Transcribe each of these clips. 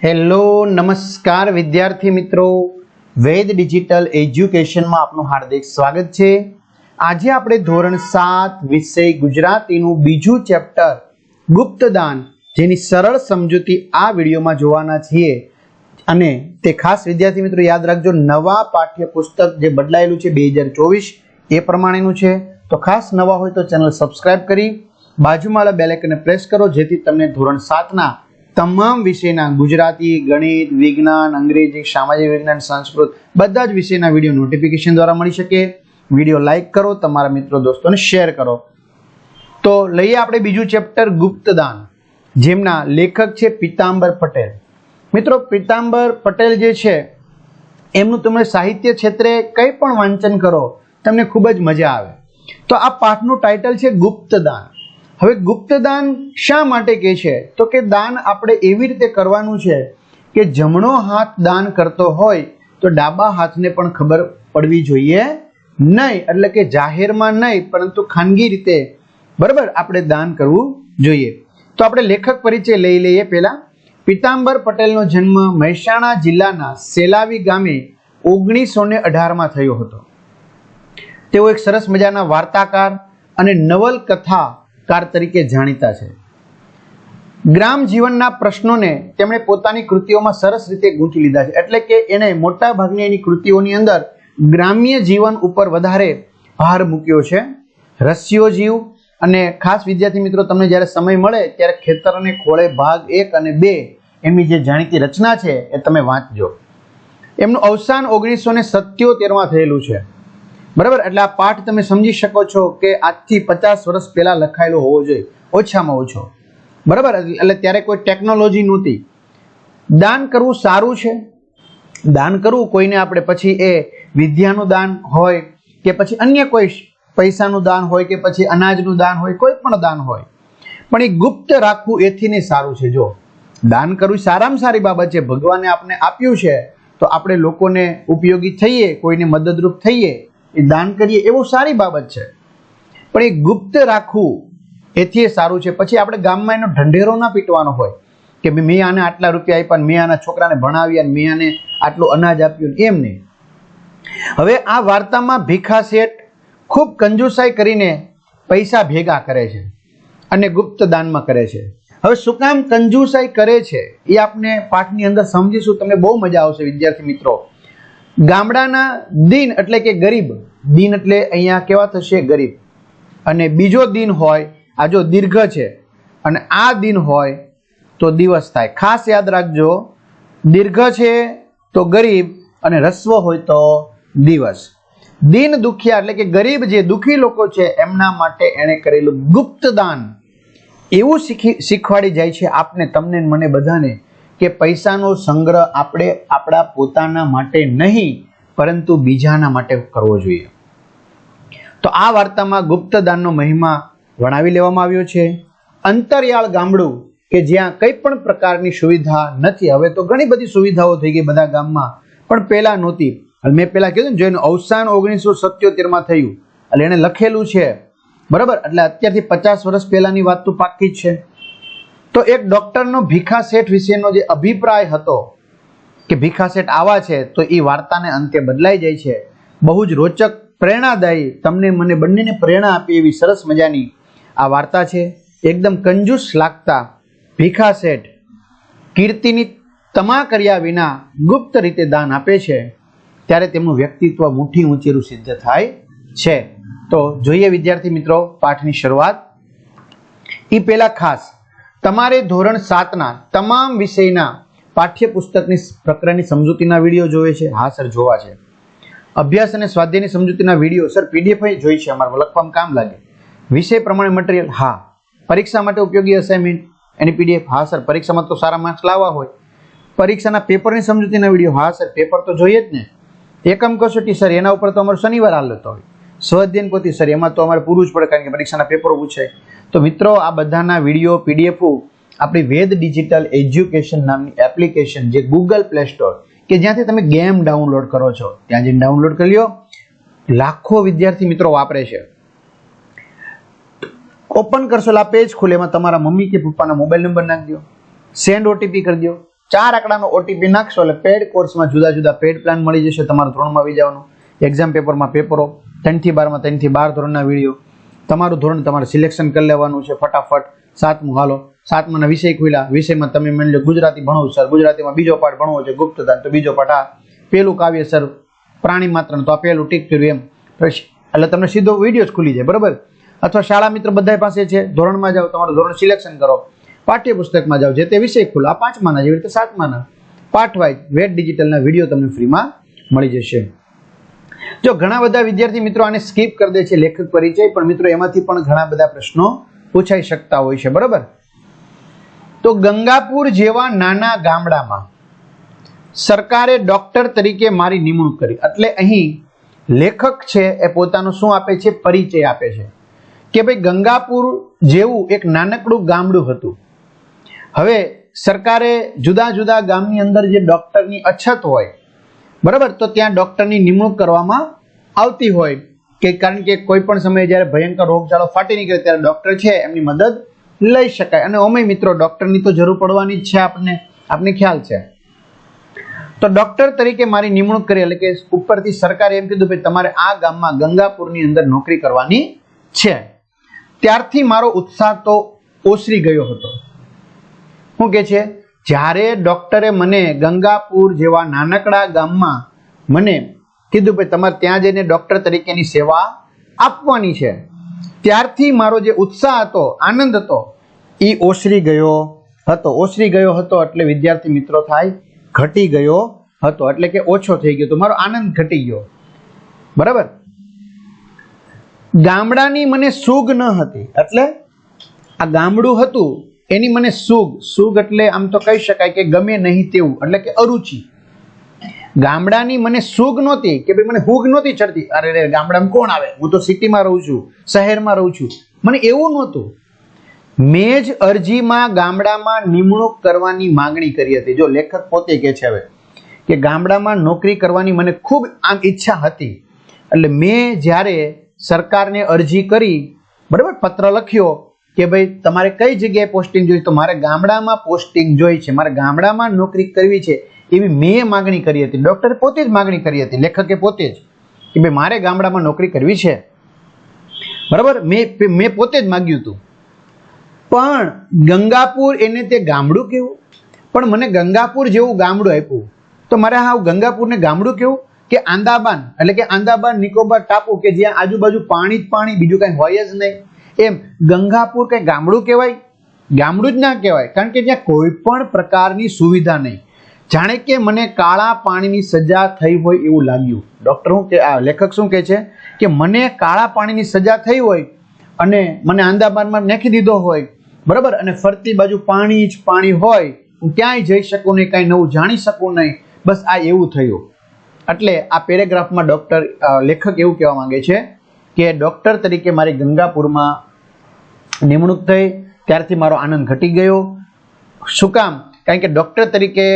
Hello નમસ્કાર વિદ્યાર્થી મિત્રો, વેદ ડિજિટલ એજ્યુકેશનમાં આપનું હાર્દિક સ્વાગત છે। આજે આપણે ધોરણ 7 વિષય ગુજરાતીનું બીજું ચેપ્ટર ગુપ્તદાન જેની સરળ સમજૂતી આ વિડીયોમાં જોવાના છીએ। અને તે ખાસ વિદ્યાર્થી મિત્રો યાદ રાખજો, નવા પાઠ્યપુસ્તક જે બદલાયેલું છે 2024 એ પ્રમાણેનું છે, તો ખાસ નવા હોય તો ચેનલ સબસ્ક્રાઇબ કરી બાજુમાં બેલ આઇકનને પ્રેસ કરો જેથી તમને ધોરણ 7ના તમામ વિષયના ગુજરાતી, ગણિત, વિજ્ઞાન, અંગ્રેજી, સામાજિક વિજ્ઞાન, સંસ્કૃત બધા જ વિષયના વિડીયો નોટિફિકેશન દ્વારા મળી શકે। વિડીયો લાઈક કરો, તમારા મિત્રો દોસ્તોને શેર કરો। તો લઈએ આપણે બીજું ચેપ્ટર ગુપ્તદાન, જેમના લેખક છે પીતાંબર પટેલ। મિત્રો પીતાંબર પટેલ જે છે એમનું તમે સાહિત્ય ક્ષેત્રે કંઈ પણ વાંચન કરો તમને ખૂબ જ મજા આવે। તો આ પાઠનું ટાઇટલ છે ગુપ્તદાન। હવે ગુપ્તદાન શા માટે કહે છે? તો કે દાન આપણે એવી રીતે કરવાનું છે કે જમણો હાથ દાન કરતો હોય તો ડાબા હાથને પણ ખબર પડવી જોઈએ નહીં, એટલે કે જાહેરમાં નહીં પરંતુ ખાનગી રીતે બરાબર આપણે દાન કરવું જોઈએ। તો આપણે લેખક પરિચય લઈ લઈએ। પહેલા પીતાંબર પટેલનો જન્મ મહેસાણા જિલ્લાના સેલાવી ગામે 1918માં થયો હતો। તેઓ એક સરસ મજાના વાર્તાકાર અને નવલકથાકાર તરીકે જાણીતા છે। ગ્રામ જીવનના પ્રશ્નોને તેમણે પોતાની કૃતિઓમાં સરસ રીતે ગૂંથી લીધા છે, એટલે કે એને મોટા ભાગની એની કૃતિઓની અંદર ગ્રામ્ય જીવન ઉપર વધારે ભાર મૂક્યો છે। રસ્યો જીવ અને ખાસ વિદ્યાર્થી મિત્રો તમને જ્યારે સમય મળે ત્યારે ખેતર અને ખોળે ભાગ 1 અને 2 એમની જે જાણીતી રચના છે એ તમે વાંચજો। એમનું અવસાન 1977માં થયેલું છે, બરાબર। એટલે આ પાઠ તમે સમજી શકો છો કે આજથી 50 વર્ષ પહેલા લખાયેલો હોવો જોઈએ ઓછામાં ઓછો, બરાબર। એટલે ત્યારે કોઈ ટેકનોલોજી નહોતી। દાન કરવું સારું છે, દાન કરવું કોઈને આપણે પછી એ વિદ્યાનું દાન હોય કે પછી અન્ય કોઈ પૈસાનું દાન હોય કે પછી અનાજનું દાન હોય, કોઈ પણ દાન હોય, પણ એ ગુપ્ત રાખવું એથી નહીં સારું છે। જો દાન કરવું સારામાં સારી બાબત છે, ભગવાને આપણે આપ્યું છે તો આપણે લોકોને ઉપયોગી થઈએ, કોઈને મદદરૂપ થઈએ, એ દાન કરીએ એવું સારી બાબત છે, પણ એ ગુપ્ત રાખવું એથી સારું છે। પછી આપણે ગામમાં એનો ઢંઢેરો ના પીટવાનો હોય કે મેં આને આટલા રૂપિયા આપ્યા, મેં આના છોકરાને ભણાવ્યા, મેં આને આટલું અનાજ આપ્યું, એમ નહીં। હવે આ વાર્તામાં ભીખા શેઠ ખૂબ કંજુસાઈ કરીને પૈસા ભેગા કરે છે અને ગુપ્ત દાનમાં કરે છે। હવે શું કામ કંજુસાઈ કરે છે એ આપણે પાઠની અંદર સમજીશું, તમને બહુ મજા આવશે વિદ્યાર્થી મિત્રો। ગામડાના દીન એટલે કે ગરીબ, દીન એટલે અહીંયા કેવા થશે ગરીબ, અને બીજો દીન હોય આ જો દીર્ઘ છે અને આ દીન હોય તો દિવસ થાય। ખાસ યાદ રાખજો, દીર્ઘ છે તો ગરીબ અને રસ્વ હોય તો દિવસ। દીન દુખિયા એટલે કે ગરીબ જે દુખી લોકો છે એમના માટે એણે કરેલું ગુપ્તદાન એવું શીખવાડી જાય છે આપને, તમને, મને બધાને કે પૈસાનો સંગ્રહ આપણે આપણા પોતાના માટે નહીં પરંતુ બીજાના માટે કરવો જોઈએ। તો આ વાર્તામાં ગુપ્તદાનનો મહિમા વર્ણવી લેવામાં આવ્યો છે। અંતરિયાળ ગામડું કે જ્યાં કંઈ પણ પ્રકારની સુવિધા નથી, હવે તો ઘણી બધી સુવિધાઓ થઈ ગઈ બધા ગામમાં, પણ પહેલા નહોતી। મેં પહેલા કીધું ને, જો એનું અવસાન 1977માં થયું એટલે એને લખેલું છે, બરાબર। એટલે અત્યારથી 50 વર્ષ પહેલાની વાત તો પાક્કી જ છે। તો એક ડોક્ટરનો ભીખા શેઠ વિશેનો જે અભિપ્રાય હતો કે ભીખા શેઠ આવા છે, તો એ વાર્તાને અંતે બદલાઈ જાય છે। બહુ જ રોચક, પ્રેરણાદાયી, તમને મને બંનેને પ્રેરણા આપે એવી સરસ મજાની આ વાર્તા છે। એકદમ કંજૂસ લાગતા ભીખા શેઠ કીર્તિની તમા કર્યા વિના ગુપ્ત રીતે દાન આપે છે, ત્યારે તેમનું વ્યક્તિત્વ મુઠ્ઠી ઊંચેરું સિદ્ધ થાય છે। તો જોઈએ વિદ્યાર્થી મિત્રો પાઠની શરૂઆત। એ પહેલા ખાસ તમારે ધોરણ 7ના તમામ વિષયના પાઠ્યપુસ્તકની પ્રકરણની સમજૂતીના વિડીયો જોવે છે? હા સર, જોવા છે। અભ્યાસ અને સ્વાધ્યાયની સમજૂતીના વિડીયો સર પીડીએફ જોઈ છે, અમારે લખવામાં કામ લાગે। વિષય પ્રમાણે મટીરિયલ, હા। પરીક્ષા માટે ઉપયોગી અસાઇનમેન્ટ એની પીડીએફ, હા સર। પરીક્ષામાં તો સારા માર્ક્સ લાવવા હોય, પરીક્ષાના પેપરની સમજૂતીના વિડીયો, હા સર। પેપર તો જોઈએ જ ને। એકમ કસોટી સર એના ઉપર તો અમારો શનિવાર હાલતો હોય। સ્વાધ્યાયન પોથી સર એમાં તો અમારે પૂરું જ પડે કારણ કે પરીક્ષાના પેપરો પૂછાય। તો મિત્રો આ બધાના વિડીયો પીડીએફ આપણી વેદ ડિજિટલ એજ્યુકેશન નામની એપ્લિકેશન જે ગૂગલ પ્લે સ્ટોર કે જ્યાંથી તમે ગેમ ડાઉનલોડ કરો છો ત્યાં જઈને ડાઉનલોડ કરી લો। લાખો વિદ્યાર્થી મિત્રો વાપરે છે। ઓપન કરશો આ પેજ ખુલે, એમાં તમારા મમ્મી કે પપ્પાના મોબાઈલ નંબર નાખી દો, સેન્ડ ઓટીપી કરી દો, 4 આંકડાનો ઓટીપી નાખશો એટલે પેડ કોર્સમાં જુદા જુદા પેડ પ્લાન મળી જશે. તમારું ધોરણમાં આવી જવાનું. એક્ઝામ પેપરમાં પેપરો 3 થી 12 માં 3 થી 12 ધોરણના વિડીયો. તમારું ધોરણ તમારે સિલેક્શન કરી લેવાનું છે ફટાફટ. 7મું હાલો 7માના વિષય ખુલ્યા. વિષયમાં તમે માની લો ગુજરાતી ભણો સર, ગુજરાતીમાં બીજો પાઠ ભણવો છે ગુપ્તદાન, તો બીજો પાઠ આ. પેલું કાવ્ય સર પ્રાણી માત્ર, તો આ પેલું ટીક કર્યું એમ. એટલે તમને સીધો વિડીયો જ ખુલી જાય, બરાબર. અથવા શાળા મિત્ર બધા પાસે છે, ધોરણમાં જાઓ તમારું ધોરણ સિલેક્શન કરો, પાઠ્યપુસ્તકમાં જાઓ જે તે વિષય ખુલો. આ 5માના જેવી રીતે 7માના પાઠ વાઇઝ વેદ ડિજિટલના વિડીયો તમને ફ્રીમાં મળી જશે. જો ઘણા બધા વિદ્યાર્થી મિત્રો આને સ્કીપ કરી દે છે લેખક પરિચય, પણ મિત્રો એમાંથી પણ ઘણા બધા પ્રશ્નો પૂછાઈ શકતા હોય છે, બરાબર. તો ગંગાપુર જેવા નાના ગામડામાં સરકારે ડોક્ટર તરીકે મારી નિમણૂક કરી. એટલે અહીં લેખક છે એ પોતાનું શું આપે છે? પરિચય આપે છે કે ભાઈ ગંગાપુર જેવું એક નાનકડું ગામડું હતું. હવે સરકારે જુદા જુદા ગામની અંદર જે ડોક્ટરની અછત હોય, બરાબર, તો ત્યાં ડોક્ટરની નિમણૂક કરવામાં આવતી હોય કે કારણ કે કોઈ પણ સમયે જ્યારે ભયંકર રોગચાળો ફાટી નીકળે ત્યારે ડોક્ટર છે એમની મદદ લઈ શકાય. અને ઓમે મિત્રો ડોક્ટરની તો જરૂર પડવાની જ છે આપને ખ્યાલ છે. તો ડોક્ટર તરીકે મારી નિમણૂક કરી એટલે કે ઉપરથી સરકારે એમ કીધું ભાઈ તમારે આ ગામમાં ગંગાપુરની અંદર નોકરી કરવાની છે. ત્યારથી મારો ઉત્સાહ તો ઓસરી ગયો હતો. શું કે છે? જ્યારે ડોક્ટરે મને ગંગાપુર જેવા નાનકડા ગામમાં મને કીધું ભાઈ તમારે ત્યાં જઈને ડોક્ટર તરીકેની સેવા આપવાની છે, ત્યારથી મારો જે ઉત્સાહ હતો, આનંદ હતો, એ ઓસરી ગયો હતો. ઓસરી ગયો હતો એટલે વિદ્યાર્થી મિત્રો થાય ઘટી ગયો હતો, એટલે કે ઓછો થઈ ગયો તો મારો આનંદ ઘટી ગયો, બરાબર. ગામડાની મને સૂગ ન હતી, એટલે આ ગામડું હતું એની મને સૂગ એટલે આમ તો કહી શકાય કે ગમે નહીં તેવું, એટલે કે અરુચિ. ગામડાની મને સૂગ નહોતી કે ભાઈ મને હૂગ નહોતી ચડતી, અરે રે ગામડામાં કોણ આવે, હું તો સિટીમાં રહું છું, શહેરમાં રહું છું, મને એવું નહોતું. મેં જ અરજીમાં ગામડામાં નિમણૂક કરવાની માંગણી કરી હતી. જો લેખક પોતે કહે છે હવે કે ગામડામાં નોકરી કરવાની મને ખૂબ આમ ઈચ્છા હતી, એટલે મેં જ્યારે સરકારને અરજી કરી, બરાબર, પત્ર લખ્યો કે ભાઈ તમારે કઈ જગ્યાએ પોસ્ટિંગ જોઈએ, તો મારે ગામડામાં પોસ્ટિંગ જોઈ છે, મારે ગામડામાં નોકરી કરવી છે, એવી મેં માંગણી કરી હતી. ડોક્ટરે પોતે જ માંગણી કરી હતી, લેખકે પોતે જ, કે ભાઈ મારે ગામડામાં નોકરી કરવી છે, બરાબર. મેં પોતે જ માંગ્યું હતું. પણ ગંગાપુર એને તે ગામડું કેવું, પણ મને ગંગાપુર જેવું ગામડું આપ્યું, તો મારે હા ગંગાપુરને ગામડું કેવું કે આંદામાન, એટલે કે આંદામાન નિકોબાર ટાપુ કે જ્યાં આજુબાજુ પાણી જ પાણી, બીજું કઈ હોય જ નહીં. એમ ગંગાપુર કઈ ગામડું કહેવાય? ગામડું જ ના કહેવાય, કારણ કે ત્યાં કોઈ પણ પ્રકારની સુવિધા નહીં. જાણે કે મને કાળા પાણીની સજા થઈ હોય એવું લાગ્યું. ડોક્ટર શું કે લેખક શું કહે છે કે મને કાળા પાણીની સજા થઈ હોય અને મને આંદામાનમાં નાખી દીધો હોય, બરાબર, અને ફરતી બાજુ પાણી જ પાણી હોય, હું ક્યાંય જઈ શકું નહીં, કાંઈ નવું જાણી શકું નહીં, બસ આ એવું થયું. એટલે આ પેરેગ્રાફમાં લેખક એવું કહેવા માંગે છે કે ડોક્ટર તરીકે મારી ગંગાપુરમાં નિમણૂક થઈ ત્યારથી મારો આનંદ ઘટી ગયો. શું કામ? કારણ કે ડોક્ટર તરીકે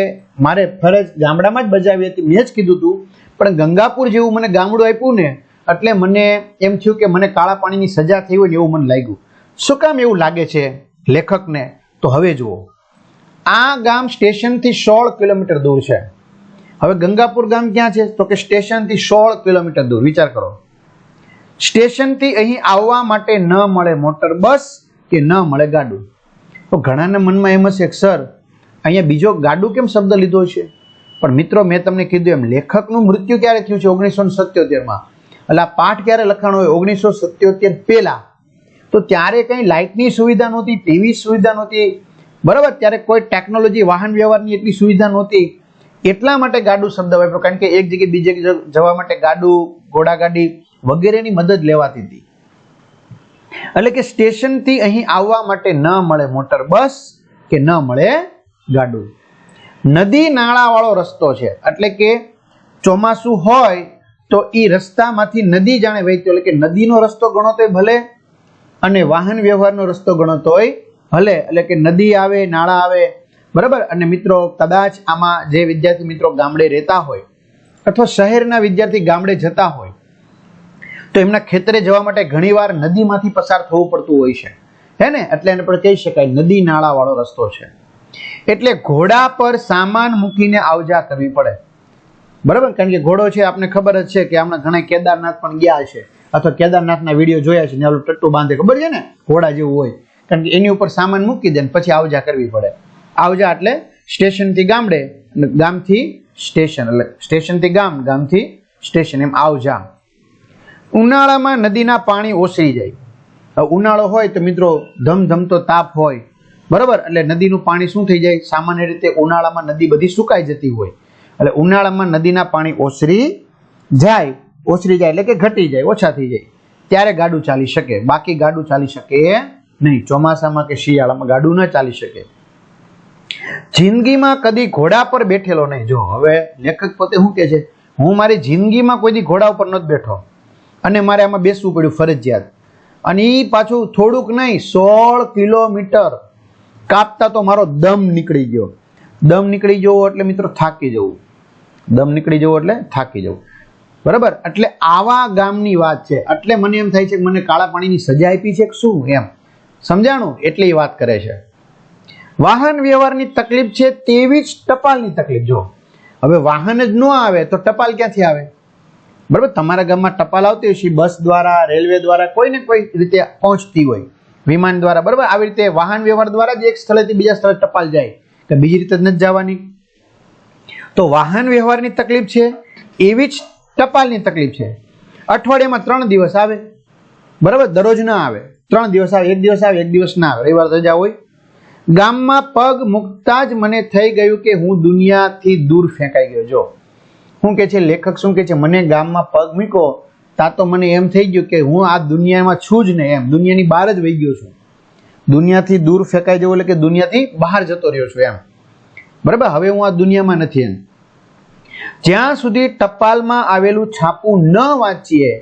મારે ફરજ ગામડામાં જ બજાવી હતી, મેં જ કીધું હતું, પણ ગંગાપુર જેવું મને ગામડું આપ્યું ને એટલે મને એમ થયું કે મને કાળા પાણીની સજા થઈ હોય એવું મને લાગ્યું. શું કામ એવું લાગે છે લેખકને? તો હવે જુઓ, આ ગામ સ્ટેશનથી 16 કિલોમીટર દૂર છે. હવે ગંગાપુર ગામ ક્યાં છે? તો કે સ્ટેશનથી 16 કિલોમીટર દૂર. વિચાર કરો, સ્ટેશનથી અહીં આવવા માટે ન મળે મોટર બસ કે ન મળે ગાડું. તો ઘણાના મનમાં એમ હશે કે સર અહીંયા બીજો ગાડું કેમ શબ્દ લીધો છે? પણ મિત્રો મેં તમને કીધું એમ લેખકનું મૃત્યુ ક્યારે થયું છે? 1977માં. એટલે આ પાઠ ક્યારે લખાણો હોય? 1977 પહેલા. તો ત્યારે કંઈ લાઇટની સુવિધા નહોતી, ટીવી સુવિધા નહોતી, બરાબર, ત્યારે કોઈ ટેકનોલોજી વાહન વ્યવહારની એટલી સુવિધા નહોતી, એટલા માટે ગાડું શબ્દ વાપર્યો. કારણ કે એક જગ્યાએ બીજી જગ્યાએ જવા માટે ગાડું, ઘોડાગાડી વગેરેની મદદ લેવાતી હતી. એટલે કે સ્ટેશનથી અહીં આવવા માટે ન મળે મોટર બસ કે ન મળે ગાડું. નદી નાળા વાળો રસ્તો છે, એટલે કે ચોમાસું હોય તો એ રસ્તામાંથી નદી જાણે વહેતી, એટલે કે નદીનો રસ્તો ગણો તોય ભલે અને વાહન વ્યવહારનો રસ્તો ગણો તોય ભલે, એટલે કે નદી આવે, નાળા આવે, બરાબર. અને મિત્રો કદાચ આમાં જે વિદ્યાર્થી મિત્રો ગામડે રહેતા હોય અથવા શહેરના વિદ્યાર્થી ગામડે જતા હોય તો એમના ખેતરે જવા માટે ઘણીવાર નદીમાંથી પસાર થવું પડતું હોય છે, હે ને? એટલે એને પણ કહી શકાય નદી નાળા વાળો રસ્તો છે. એટલે ઘોડા પર સામાન મૂકીને આવજા કરવી પડે, બરાબર? કારણ કે ઘોડો છે આપને ખબર જ છે કે હમણાં ઘણા કેદારનાથ પણ ગયા છે અથવા કેદારનાથના વિડીયો જોયા છે ને, ઓલું ટટ્ટુ બાંધે, ખબર છે ને, ઘોડા જેવું હોય. કારણ કે એની ઉપર સામાન મૂકી દે ને પછી આવજા કરવી પડે. આવજા એટલે સ્ટેશનથી ગામડે, ગામથી સ્ટેશન, એટલે સ્ટેશનથી ગામ, ગામથી સ્ટેશન, એમ આવજા. ઉનાળામાં નદીના પાણી ઓસરી જાય. ઉનાળો હોય તો મિત્રો ધમધમતો તાપ હોય, બરાબર? એટલે નદીનું પાણી શું થઈ જાય? સામાન્ય રીતે ઉનાળામાં નદી બધી સુકાઈ જતી હોય, એટલે ઉનાળામાં નદીના પાણી ઓસરી જાય એટલે કે ઘટી જાય, ઓછા થઈ જાય, ત્યારે ગાડું ચાલી શકે. બાકી ગાડું ચાલી શકે નહીં. ચોમાસામાં કે શિયાળામાં ગાડું ન ચાલી શકે. જિંદગીમાં કદી ઘોડા પર બેઠેલો નહીં. જો હવે લેખક પોતે શું કહે છે, હું મારી જિંદગીમાં કોઈ દી ઘોડા ઉપર નથી બેઠો અને મારે આમાં બેસવું પડ્યું ફરજિયાત. અને એ પાછું થોડુંક નહીં, 16 કિલોમીટર કાપતા તો મારો દમ નીકળી ગયો. દમ નીકળી જવો એટલે મિત્રો થાકી જવું. દમ નીકળી જવો એટલે થાકી જવું, બરાબર? એટલે આવા ગામની વાત છે. એટલે મને એમ થાય છે કે મને કાળા પાણીની સજા આપી છે કે શું, એમ સમજાણું? એટલે એ વાત કરે છે. વાહન વ્યવહારની તકલીફ છે તેવી જ ટપાલની તકલીફ. જો હવે વાહન જ ન આવે તો ટપાલ ક્યાંથી આવે, બરાબર? તમારા ગામમાં ટપાલ આવતી હોય છે, બસ દ્વારા, રેલવે દ્વારા, કોઈ ને કોઈ રીતે પહોંચતી હોય, વિમાન દ્વારા, બરાબર? આવી રીતે વાહન વ્યવહાર દ્વારા જ એક સ્થળેથી બીજા સ્થળે ટપાલ જાય, કે બીજી રીતે જ નથી જવાની. તો વાહન વ્યવહારની તકલીફ છે એવી જ ટપાલની તકલીફ છે. અઠવાડિયામાં 3 દિવસ આવે, બરાબર? દરરોજ ના આવે, 3 દિવસ આવે, 1 દિવસ આવે, 1 દિવસ ના આવે, રવિવાર રજા હોય. ગામમાં પગ મૂકતા જ મને થઈ ગયું કે હું દુનિયાથી દૂર ફેંકાઈ ગયો. જો શું કે છે લેખક, શું કે છે, મને ગામમાં પગ મૂક્યો તા તો મને એમ થઈ ગયું કે હું આ દુનિયામાં છું જ નહીં, એમ દુનિયાની બહાર જ વહી ગયો છું. દુનિયાથી દૂર ફેંકાઈ જવું એટલે કે દુનિયાથી બહાર જતો રહ્યો છું, એમ, બરાબર? હવે હું આ દુનિયામાં નથી. એમ જ્યાં સુધી ટપાલમાં આવેલું છાપું ન વાંચીએ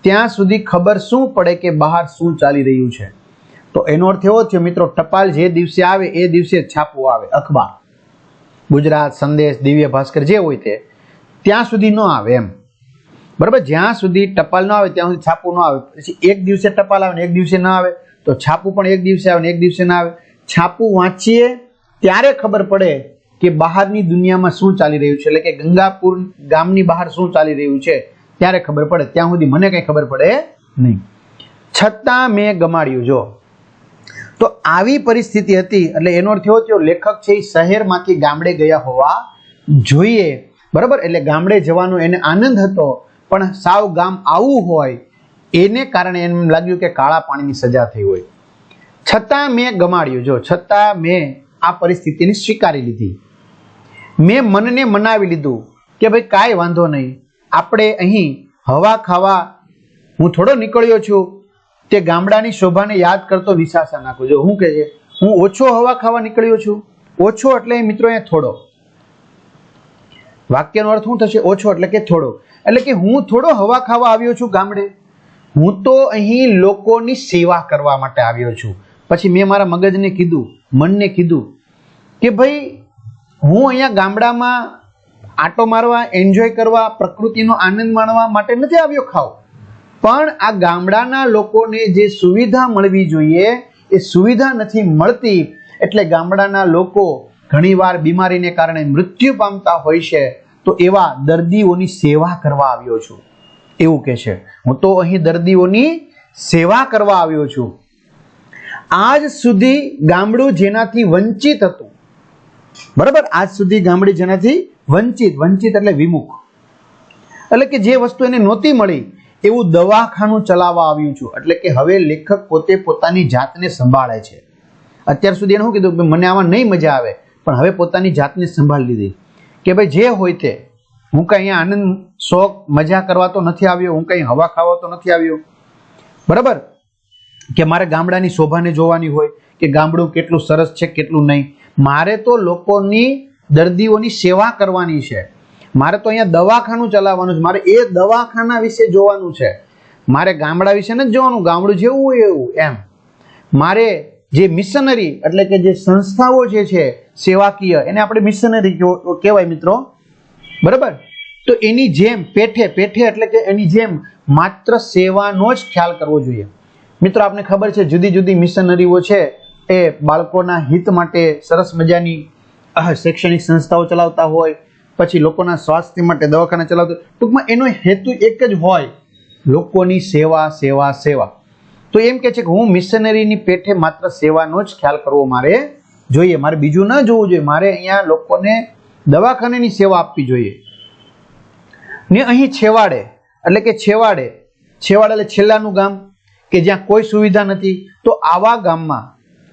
ત્યાં સુધી ખબર શું પડે કે બહાર શું ચાલી રહ્યું છે. તો એનો અર્થ એવો છે મિત્રો, ટપાલ જે દિવસે આવે એ દિવસે છાપવું આવે, અખબાર, ગુજરાત સંદેશ, દિવ્ય ભાસ્કર, જે હોય તે, ત્યાં સુધી ન આવે, એમ, બરાબર? જ્યાં સુધી ટપાલ ન આવે ત્યાં સુધી છાપવું ન આવે. પછી એક દિવસે ટપાલ આવે ને એક દિવસે ન આવે તો છાપું પણ એક દિવસે આવે ને એક દિવસે ના આવે. છાપું વાંચીએ ત્યારે ખબર પડે કે બહારની દુનિયામાં શું ચાલી રહ્યું છે, એટલે કે ગંગાપુર ગામની બહાર શું ચાલી રહ્યું છે ત્યારે ખબર પડે. ત્યાં સુધી મને કઈ ખબર પડે નહીં. છતાં મેં ગમાડ્યું. જો તો આવી પરિસ્થિતિ હતી, એટલે એનો અર્થ એવો થયો લેખક છે એ શહેરમાંથી ગામડે ગયા હોવા જોઈએ, બરાબર? એટલે ગામડે જવાનો એને આનંદ હતો, પણ સાવ ગામ આવું હોય એને કારણે એમ લાગ્યું કે કાળા પાણીની સજા થઈ હોય. છતાં મેં ગમાડ્યું. જો છતાં મેં આ પરિસ્થિતિને સ્વીકારી લીધી. મેં મનને મનાવી લીધું કે ભાઈ કાંઈ વાંધો નહીં, આપણે અહીં હવા ખાવા હું થોડો નીકળ્યો છું, તે ગામડાની શોભાને યાદ કરતો વિસાસા નાખું. જો હું કહે છે, હું ઓછો હવા ખાવા નીકળ્યો છું. ઓછો એટલે મિત્રો અહીંયા થોડો, વાક્યનો અર્થ શું થશે? ઓછો એટલે કે થોડો, એટલે કે હું થોડો હવા ખાવા આવ્યો છું ગામડે. હું તો અહીં લોકોની સેવા કરવા માટે આવ્યો છું. પછી મેં મારા મગજને કીધું, મનને કીધું કે ભાઈ હું અહીંયા ગામડામાં આટો મારવા, એન્જોય કરવા, પ્રકૃતિનો આનંદ માણવા માટે નથી આવ્યો ખાવ, પણ આ ગામડાના લોકોને જે સુવિધા મળવી જોઈએ એ સુવિધા નથી મળતી, એટલે ગામડાના લોકો ઘણીવાર બીમારીને કારણે મૃત્યુ પામતા હોય છે, તો એવા દર્દીઓની સેવા કરવા આવ્યો છું, એવું કહે છે. હું તો અહીં દર્દીઓની સેવા કરવા આવ્યો છું. આજ સુધી ગામડું જેનાથી વંચિત હતું, બરાબર? આજ સુધી ગામડે જેનાથી વંચિત, વંચિત એટલે વિમુખ, એટલે કે જે વસ્તુ એને નહોતી મળી એવું દવાખાનું ચલાવવા આવ્યું છું. એટલે કે હવે લેખક પોતે પોતાની જાતને સંભાળે છે. અત્યાર સુધી એને શું કીધું કે મને આમાં નહીં મજા આવે, પણ હવે પોતાની જાતને સંભાળી લીધી કે ભાઈ જે હોય તે, હું કઈ અહીંયા આનંદ, શોખ, મજા કરવા તો નથી આવ્યો, હું કઈ હવા ખાવા તો નથી આવ્યો, બરાબર? કે મારે ગામડાની શોભાને જોવાની હોય કે ગામડું કેટલું સરસ છે કેટલું નહીં. મારે તો લોકોની, દર્દીઓની સેવા કરવાની છે. મારે તો અહીંયા દવાખાનું ચલાવવાનું છે, મારે એ દવાખાના વિશે જોવાનું છે, મારે ગામડા વિશે નથી જોવાનું, ગામડું જેવું હોય એવું, એમ. મારે જે મિશનરી એટલે કે જે સંસ્થાઓ જે છે સેવાકીય, એને આપણે મિશનરી કહેવાય મિત્રો, બરાબર? તો એની જેમ પેઠે, પેઠે એટલે કે એની જેમ માત્ર સેવાનો જ ખ્યાલ કરવો જોઈએ. મિત્રો આપને ખબર છે જુદી જુદી મિશનરીઓ છે એ બાળકોના હિત માટે સરસ મજાની શૈક્ષણિક સંસ્થાઓ ચલાવતા હોય, પછી લોકોના સ્વાસ્થ્ય માટે દવાખાના ચલાવતા, ટૂંકમાં એનો હેતુ એક જ હોય, લોકોની સેવા સેવા સેવા. તો એમ કે છે કે હું મિશનરીની પેઠે માત્ર સેવાનો જ ખ્યાલ કરવો મારે જોઈએ, મારે બીજું ન જોવું જોઈએ, મારે અહીંયા લોકોને દવાખાનાની સેવા આપવી જોઈએ. ને અહીં છેવાડે એટલે કે છેવાડે એટલે છેલ્લાનું ગામ કે જ્યાં કોઈ સુવિધા નથી, તો આવા ગામમાં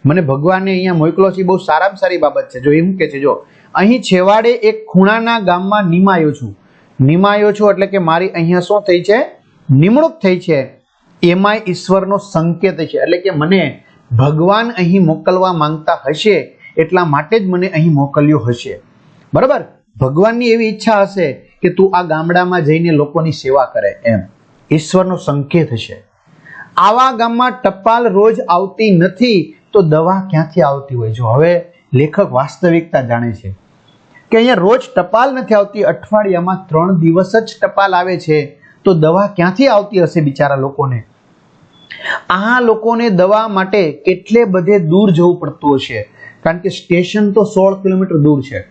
મને ભગવાને અહીંયા મોકલો છે. બહુ સારામાં સારી બાબત છે. જો એમ કે છે, જો અહીં છેવાડે એક ખૂણાના ગામમાં નિમાયો છું. નિમાયો છું એટલે કે મારી અહીંયા શું થઈ છે? નિમણૂક થઈ છે. એમાંય ઈશ્વરનો સંકેત છે, એટલે કે મને ભગવાન અહીં મોકલવા માંગતા હશે એટલા માટે જ મને અહીં મોકલ્યો હશે. બરાબર? ભગવાનની એવી ઈચ્છા હશે કે તું આ ગામડામાં જઈને લોકોની સેવા કરે, એમ ઈશ્વરનો સંકેત હશે. આવા ગામમાં ટપાલ રોજ આવતી નથી તો દવા ક્યાંથી આવતી હોય? જો હવે લેખક વાસ્તવિકતા જાણે છે કે અહીંયા રોજ ટપાલ નથી આવતી, અઠવાડિયામાં 3 દિવસ જ ટપાલ આવે છે, તો દવા ક્યાંથી આવતી હશે બિચારા લોકોને? આ લોકોને દવા માટે કેટલે બધે દૂર જવું પડતું હશે, કારણ કે સ્ટેશન તો 16 કિલોમીટર દૂર છે.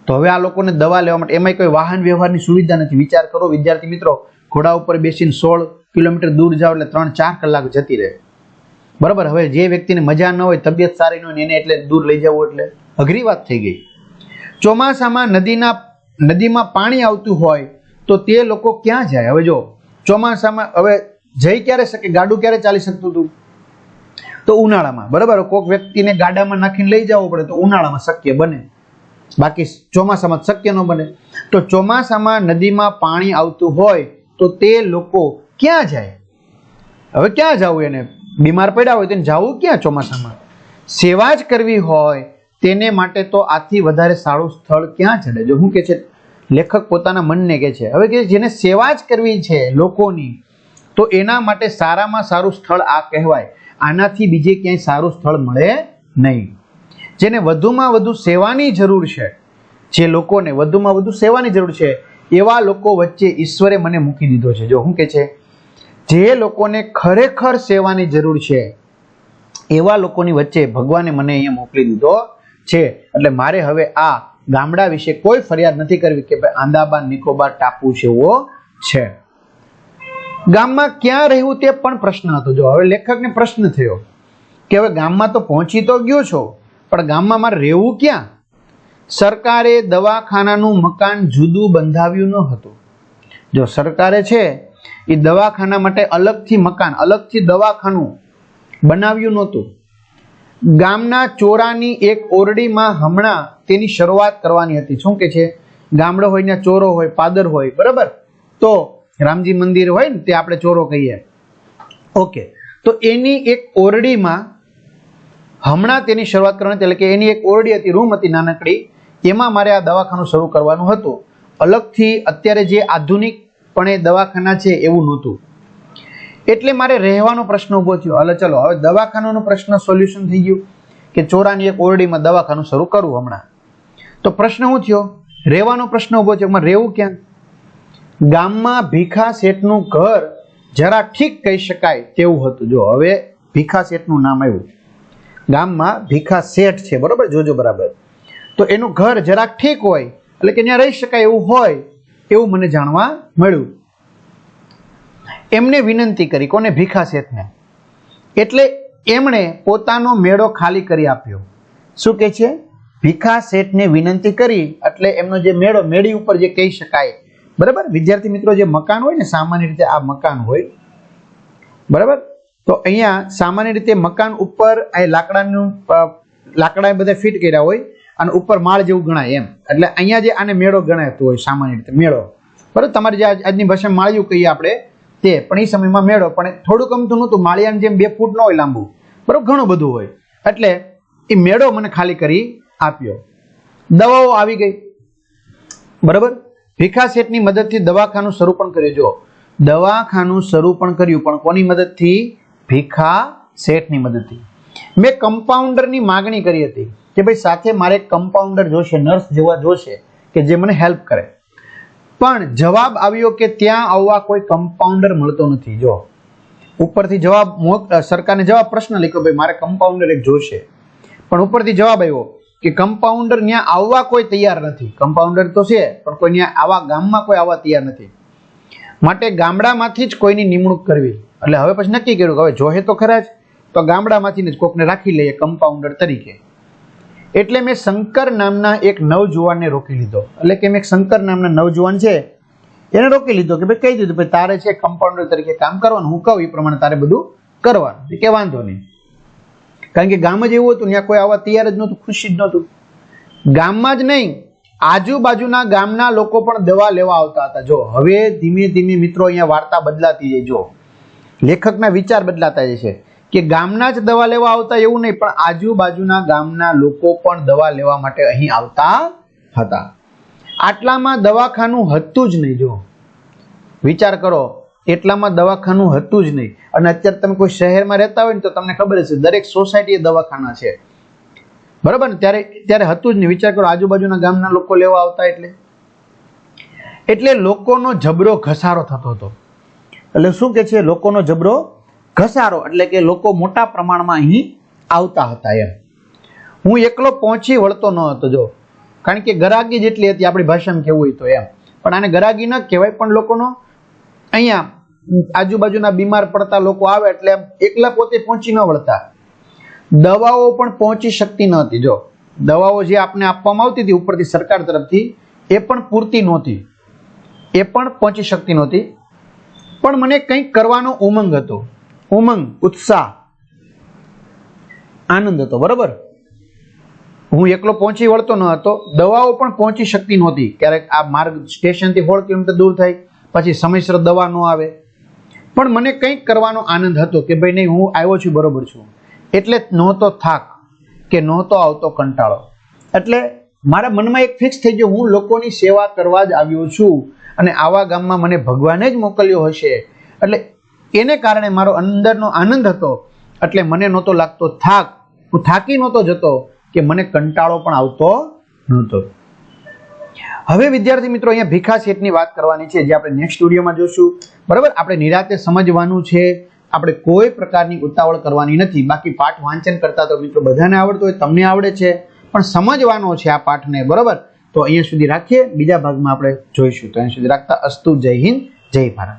તો હવે આ લોકોને દવા લેવા માટે એમાંય કોઈ વાહન વ્યવહારની સુવિધા નથી. વિચાર કરો વિદ્યાર્થી મિત્રો, ઘોડા ઉપર બેસીને 16 કિલોમીટર દૂર જાવ એટલે 3-4 કલાક જતી રહે. બરાબર? હવે જે વ્યક્તિને મજા ન હોય, તબિયત સારી ન હોય, એને એટલે દૂર લઈ જવું એટલે અઘરી વાત થઈ ગઈ. ચોમાસામાં નદીમાં પાણી આવતું હોય તો તે લોકો ક્યાં જાય? હવે જો ચોમાસામાં હવે જઈ ક્યારે શકે? ગાડું ક્યારે ચાલી શકતું હતું? તો ઉનાળામાં. બરાબર? કોઈક વ્યક્તિને ગાડામાં નાખીને લઈ જવું પડે તો ઉનાળામાં શક્ય બને, બાકી ચોમાસામાં શક્ય ન બને. તો ચોમાસામાં નદીમાં પાણી આવતું હોય તો તે લોકો ક્યાં જાય? હવે ક્યાં જવું? એને બીમાર પડ્યા હોય તેને જવું ક્યાં ચોમાસામાં? સેવા જ કરવી હોય તેને માટે તો આથી વધારે સારું સ્થળ ક્યાં ચડે? જો હું કે છે લેખક પોતાના મનને કે છે, હવે કે જેને સેવા જ કરવી છે લોકોની, તો એના માટે સારામાં સારું સ્થળ આ કહેવાય. આનાથી બીજે ક્યાંય સારું સ્થળ મળે નહીં. જેને વધુમાં વધુ સેવાની જરૂર છે, જે લોકોને વધુમાં વધુ સેવાની જરૂર છે, એવા લોકો વચ્ચે ઈશ્વરે મને મૂકી દીધો છે. જો હું કે છે જે લોકોને ખરેખર સેવાની જરૂર છે એવા લોકોની વચ્ચે ભગવાને મને અહીંયા મોકલી દીધો છે. એટલે મારે હવે આ ગામડા વિશે કોઈ ફરિયાદ નથી કરવી કે ભાઈ આંદામાન નિકોબાર ટાપુ જેવો છે. ગામમાં ક્યાં રહેવું તે પણ પ્રશ્ન હતો. જો હવે લેખકને પ્રશ્ન થયો કે હવે ગામમાં તો પહોંચી તો ગયો છો, પણ ગામમાં મારે રહેવું ક્યાં? સરકારે દવાખાનાનું મકાન જુદું બંધાવ્યું ન હતું. જો સરકારે છે એ દવાખાના માટે અલગથી મકાન, અલગથી દવાખાનું બનાવ્યું નહોતું. ગામના ચોરાની એક ઓરડીમાં હમણાં તેની શરૂઆત કરવાની હતી. શું કે છે? ગામડો હોય ને ચોરો હોય, પાદર હોય, બરાબર? તો રામજી મંદિર હોય ને તે આપણે ચોરો કહીએ. ઓકે, તો એની એક ઓરડીમાં હમણાં તેની શરૂઆત કરવાની, એટલે કે એની એક ઓરડી હતી, રૂમ હતી નાનકડી, એમાં મારે આ દવાખાનું શરૂ કરવાનું હતું. અલગથી અત્યારે જે આધુનિકપણે દવાખાના છે એવું નહોતું. એટલે મારે રહેવાનો પ્રશ્ન ઉભો થયો. એટલે ચલો હવે દવાખાનાનો પ્રશ્ન સોલ્યુશન થઈ ગયું કે ચોરાની એક ઓરડીમાં દવાખાનું શરૂ કરવું હમણાં. તો પ્રશ્ન શું થયો? રહેવાનો પ્રશ્ન ઉભો થયો. રહેવું ક્યાં? ગામમાં ભીખા શેઠનું ઘર જરા ઠીક કહી શકાય તેવું હતું. જો હવે ભીખા શેઠનું નામ આવ્યું. ગામમાં ભીખા શેઠ છે, બરોબર? જોજો બરાબર. તો એનું ઘર જરાક ઠીક હોય એટલે કે ત્યાં રહી શકાય એવું હોય એવું મને જાણવા મળ્યું. એમને વિનંતી કરી. કોને? ભીખા શેઠને. એટલે એમણે પોતાનો મેળો ખાલી કરી આપ્યો. શું કે છે? ભીખા શેઠને વિનંતી કરી એટલે એમનો જે મેળો, મેળી ઉપર જે કહી શકાય, બરાબર? વિદ્યાર્થી મિત્રો, જે મકાન હોય ને, સામાન્ય રીતે આ મકાન હોય, બરાબર? તો અહીંયા સામાન્ય રીતે મકાન ઉપર આ લાકડા બધા ફિટ કર્યા હોય અને ઉપર માળ જેવું ગણાય એમ. એટલે અહીંયા જે આને મેળો ગણાતો હોય સામાન્ય રીતે, મેળો, બરાબર? તમારી જે આજની ભાષામાં માળિયું કહીએ આપણે તે, પણ એ સમયમાં મેળો. પણ થોડુંક અમતું નહોતું, માળિયાની જેમ 2 ફૂટ ન હોય લાંબુ, બરાબર? ઘણું બધું હોય. એટલે એ મેળો મને ખાલી કરી આપ્યો. દવાઓ આવી ગઈ, બરાબર? ભીખા શેઠની મદદથી દવાખાનું શરૂ પણ કર્યું. જો દવાખાનું શરૂ પણ કર્યું, પણ કોની મદદથી? ભીખા શેઠની મદદથી. મેં કમ્પાઉન્ડરની માગણી કરી હતી કે ભાઈ સાથે મારે કમ્પાઉન્ડર જોશે, નર્સ જેવા જોશે કે જે મને હેલ્પ કરે. પણ જવાબ આવ્યો કે ત્યાં આવવા કોઈ કમ્પાઉન્ડર મળતો નથી. જો ઉપરથી જવાબ સરકારને જવાબ પ્રશ્ન લખ્યો ભાઈ મારે કમ્પાઉન્ડર એક જોશે, પણ ઉપરથી જવાબ આવ્યો કે કમ્પાઉન્ડર ત્યાં આવવા કોઈ તૈયાર નથી. કમ્પાઉન્ડર તો છે પણ કોઈ ત્યાં આવા ગામમાં કોઈ આવવા તૈયાર નથી, માટે ગામડામાંથી જ કોઈની નિમણૂક કરવી. એટલે હવે પછી નક્કી કર્યું કે હવે જોહે તો ખરા જ, તો ગામડામાંથી જ કોકને રાખી લઈએ કમ્પાઉન્ડર તરીકે. એટલે મેં શંકર નામના એક નવજુવાનને રોકી લીધો. એટલે કે મેં એક શંકર નામના નવજુવાન છે એને રોકી લીધો કે ભાઈ કહી દીધું ભાઈ તારે છે કમ્પાઉન્ડર તરીકે કામ કરવાનું, હું કહું એ પ્રમાણે તારે બધું કરવાનું, કે વાંધો નહીં. કારણ કે ગામ જ એવું હતું ત્યાં કોઈ આવવા તૈયાર જ નહોતું, ખુશી જ નહોતું. ગામમાં જ નહીં આજુબાજુના ગામના લોકો પણ દવા લેવા આવતા હતા. જો હવે ધીમે ધીમે મિત્રો અહીંયા વાર્તા બદલાતી જાય, જો લેખકના વિચાર બદલાતા જાય છે કે ગામના જ દવા લેવા આવતા એવું નહીં, પણ આજુબાજુના ગામના લોકો પણ દવા લેવા માટે અહીં આવતા હતા. આટલામાં દવાખાનું હતું જ નહીં. જો વિચાર કરો, એટલામાં દવાખાનું હતું જ નહીં. અને અત્યારે તમે કોઈ શહેરમાં રહેતા હોય ને તો તમને ખબર છે દરેક સોસાયટીએ દવાખાના છે, બરાબર ને? ત્યારે હતું જ નહીં. વિચાર કરો આજુબાજુના ગામના લોકો લેવા આવતા એટલે લોકોનો જબરો ઘસારો થતો હતો. એટલે શું કે છે, લોકોનો જબરો ઘસારો એટલે કે લોકો મોટા પ્રમાણમાં અહીં આવતા હતા. એમ હું એકલો પહોંચી વળતો ન હતો. જો કારણ કે ગરાગી જેટલી હતી આપણી ભાષામાં કેવું હોય તો એમ, પણ આને ગરાગી ન કહેવાય, પણ લોકોનો અહીંયા આજુબાજુના બીમાર પડતા લોકો આવે એટલે એકલા પોતે પહોંચી ન વળતા. દવાઓ પણ પહોંચી શકતી ન હતી. જો દવાઓ જે આપને આપવામાં આવતી હતી ઉપરથી સરકાર તરફથી એ પણ પૂરતી નહોતી, એ પણ પહોંચી શકતી નહોતી. પણ મને કંઈક કરવાનો ઉમંગ હતો, ઉમંગ, ઉત્સાહ, આનંદ હતો. બરોબર, હું એકલો પહોંચી વળતો ન હતો, દવાઓ પણ પહોંચી શકતી નહોતી. ક્યારેક આ માર્ગ સ્ટેશનથી 4 કિલોમીટર દૂર થાય, પછી સમયસર દવા ન આવે, પણ મને કંઈક કરવાનો આનંદ હતો કે ભાઈ નહીં હું આવ્યો છું, બરોબર છું. એટલે નહોતો થાક કે નહોતો આવતો કંટાળો. એટલે મારા મનમાં એક ફિક્સ થઈ ગયો, હું લોકોની સેવા કરવા જ આવ્યો છું અને આવા ગામમાં મને ભગવાને જ મોકલ્યો હશે. એટલે એને કારણે મારો અંદરનો આનંદ હતો. એટલે મને નહોતો લાગતો થાક, હું થાકી નહોતો જતો કે મને કંટાળો પણ આવતો નહોતો. હવે વિદ્યાર્થી મિત્રો અહીંયા ભીખા શેઠની વાત કરવાની છે, જે આપણે નેક્સ્ટ વિડીયોમાં જોશું. બરાબર, આપણે નિરાતે સમજવાનું છે, આપણે કોઈ પ્રકારની ઉતાવળ કરવાની નથી. બાકી પાઠ વાંચન કરતા તો મિત્રો બધાને આવડતો હોય, તમને આવડે છે, પણ સમજવાનો છે આ પાઠને. બરાબર, તો અહીંયા સુધી રાખીએ, બીજા ભાગમાં આપણે જોઈશું. તો અહીંયા સુધી રાખતા અસ્તુ. જય હિન્દ, જય ભારત.